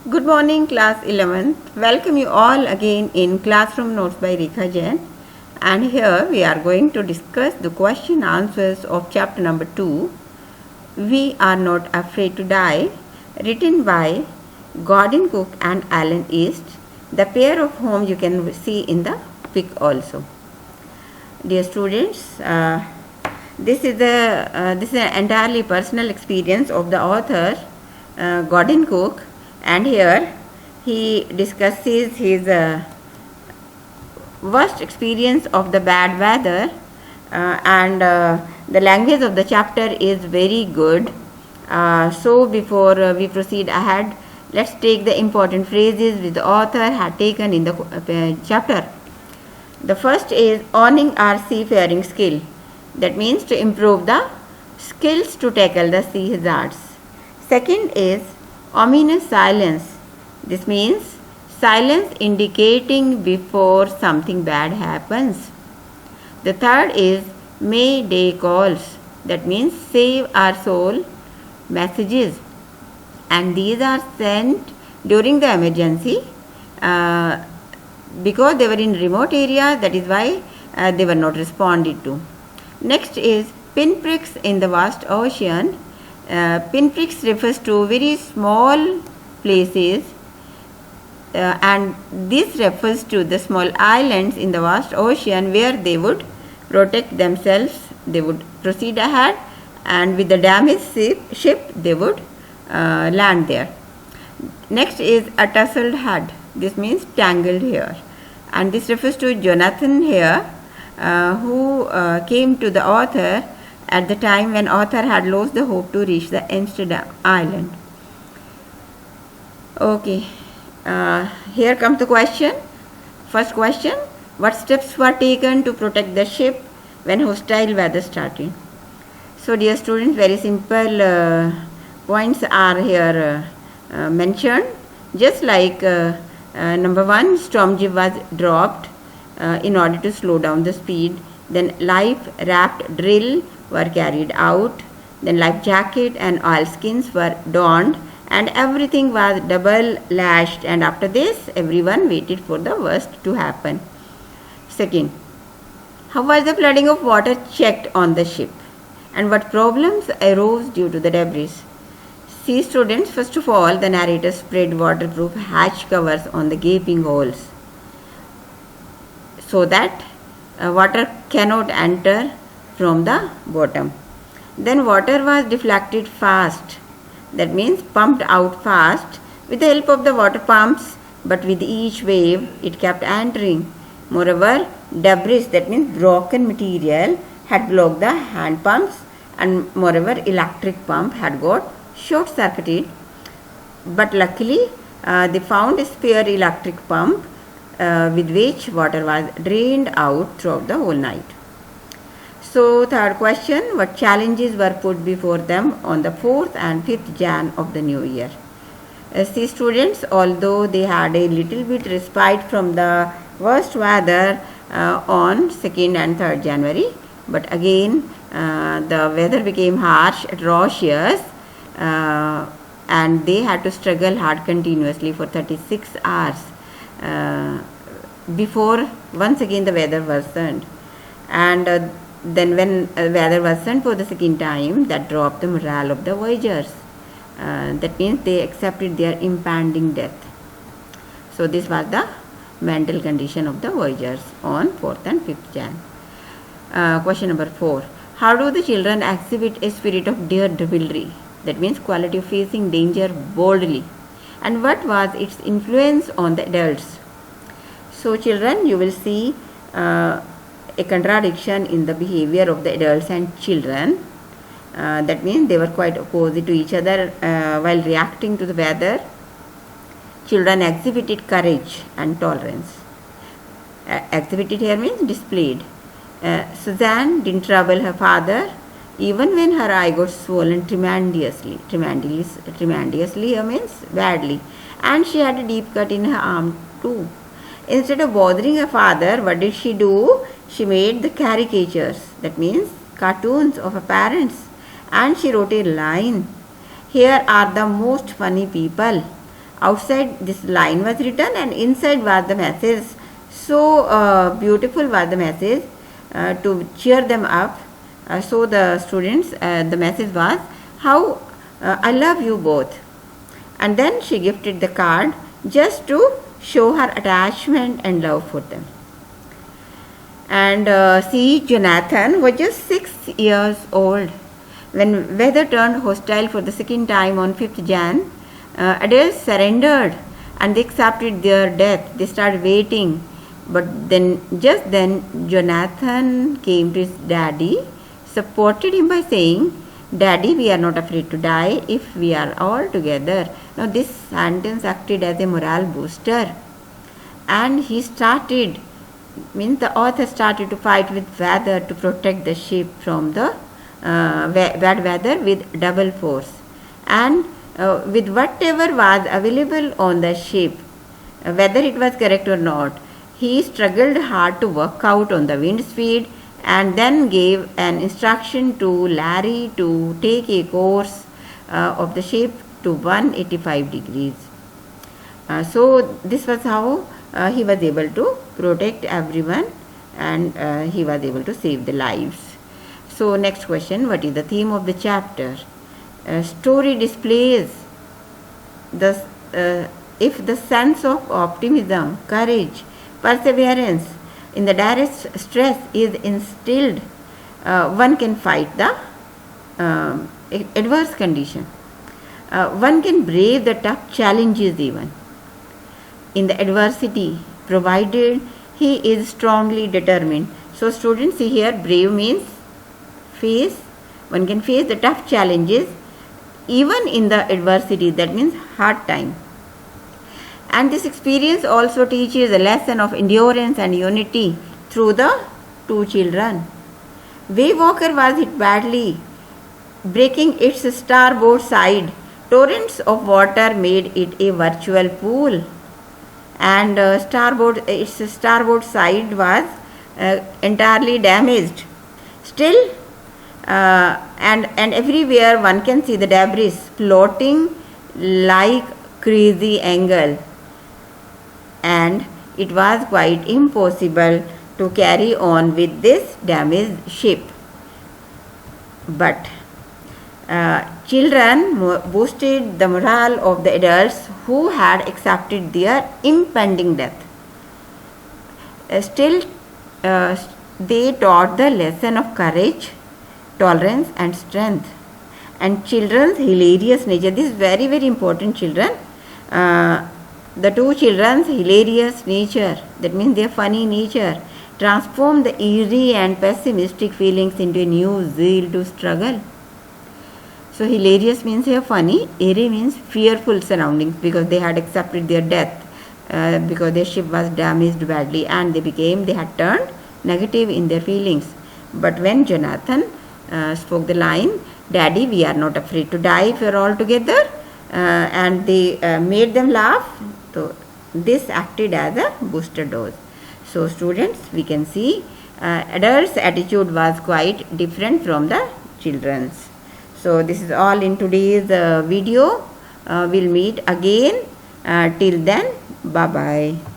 Good morning, class 11th. Welcome you all again in Classroom Notes by Rekha Jain. And here we are going to discuss the question answers of chapter number 2, We Are Not Afraid to Die, written by Gordon Cook and Alan East, the pair of whom you can see in the pic also. Dear students, this is an entirely personal experience of the author Gordon Cook, and here he discusses his worst experience of the bad weather, and the language of the chapter is very good. So before we proceed ahead, let's take the important phrases which the author had taken in the chapter. The first is owning our seafaring skill. That means to improve the skills to tackle the sea hazards. Second is ominous silence. This means silence indicating before something bad happens. The third is Mayday calls. That means save our soul messages. And these are sent during the emergency. Because they were in remote area, that is why they were not responded to. Next is pinpricks in the vast ocean. Pinpricks refers to very small places, and this refers to the small islands in the vast ocean where they would protect themselves. They would proceed ahead, and with the damaged ship they would land there. Next is a tousled head. This means tangled hair, and this refers to Jonathan Hare, who came to the author at the time when author had lost the hope to reach the Amsterdam island. Okay, here comes the question. First question: what steps were taken to protect the ship when hostile weather started? So dear students, very simple points are here mentioned. Just like number 1, storm jib was dropped in order to slow down the speed. Then life raft drill were carried out. Then life jacket and oilskins were donned, and everything was double lashed. And after this, everyone waited for the worst to happen. Second, how was the flooding of water checked on the ship, and what problems arose due to the debris? See students, first of all, the narrator spread waterproof hatch covers on the gaping holes so that water cannot enter from the bottom. Then water was deflected fast. That means pumped out fast with the help of the water pumps, but with each wave it kept entering. Moreover, debris, that means broken material, had blocked the hand pumps, and moreover electric pump had got short circuited, but luckily they found a spare electric pump with which water was drained out throughout the whole night. So third question, what challenges were put before them on the 4th and 5th Jan of the new year? See students, although they had a little bit respite from the worst weather on 2nd and 3rd January, but again the weather became harsh, atrocious, and they had to struggle hard continuously for 36 hours before once again the weather worsened. And then when weather worsened for the second time, that dropped the morale of the voyagers. That means they accepted their impending death. So this was the mental condition of the voyagers on 4th and 5th Jan. Question number 4. How do the children exhibit a spirit of daredevilry? That means quality of facing danger boldly. And what was its influence on the adults? So children, you will see a contradiction in the behavior of the adults and children. That means they were quite opposite to each other while reacting to the weather. Children exhibited courage and tolerance. Exhibited here means displayed. Suzanne didn't trouble her father even when her eye got swollen tremendously means badly, and she had a deep cut in her arm too. Instead of bothering her father, what did she do? She made the caricatures, that means cartoons of her parents, and she wrote a line, "Here are the most funny people. outside this line was written and inside was the message. So beautiful was the message to cheer them up. So the students, the message was how I love you both. And then she gifted the card just to show her attachment and love for them. And see, Jonathan was just 6 years old when weather turned hostile for the second time on 5th Jan. Adults surrendered and they accepted their death. They started waiting. But then, just then, Jonathan came to his daddy, supported him by saying, "Daddy, we are not afraid to die if we are all together." Now, this sentence acted as a morale booster. And he started, the author started to fight with weather to protect the ship from the bad weather with double force. And with whatever was available on the ship, whether it was correct or not, he struggled hard to work out on the wind speed and then gave an instruction to Larry to take a course of the ship to 185 degrees. So this was how he was able to protect everyone and he was able to save the lives. So next question, what is the theme of the chapter? Story displays if the sense of optimism, courage, perseverance in the direct stress is instilled, one can fight the adverse condition. One can brave the tough challenges even in the adversity, provided he is strongly determined. So students, see here, brave means one can face the tough challenges even in the adversity, that means hard time. And this experience also teaches a lesson of endurance and unity through the two children. Wave Walker was hit badly, breaking its starboard side. Torrents of water made it a virtual pool, and its starboard side was entirely damaged. Still, and everywhere one can see the debris floating like crazy angle, and it was quite impossible to carry on with this damaged ship. But children boosted the morale of the adults who had accepted their impending death. Still, they taught the lesson of courage, tolerance and strength. And children's hilarious nature, this is very, very important, children. The two children's hilarious nature, that means their funny nature, transformed the eerie and pessimistic feelings into a new zeal to struggle. So hilarious means here funny, eerie means fearful surroundings, because they had accepted their death, because their ship was damaged badly, and they had turned negative in their feelings. But when Jonathan spoke the line, "Daddy, we are not afraid to die if we are all together," and they made them laugh, so this acted as a booster dose. So students, we can see adults' attitude was quite different from the children's. So this is all in today's video. We'll meet again. Till then, bye bye.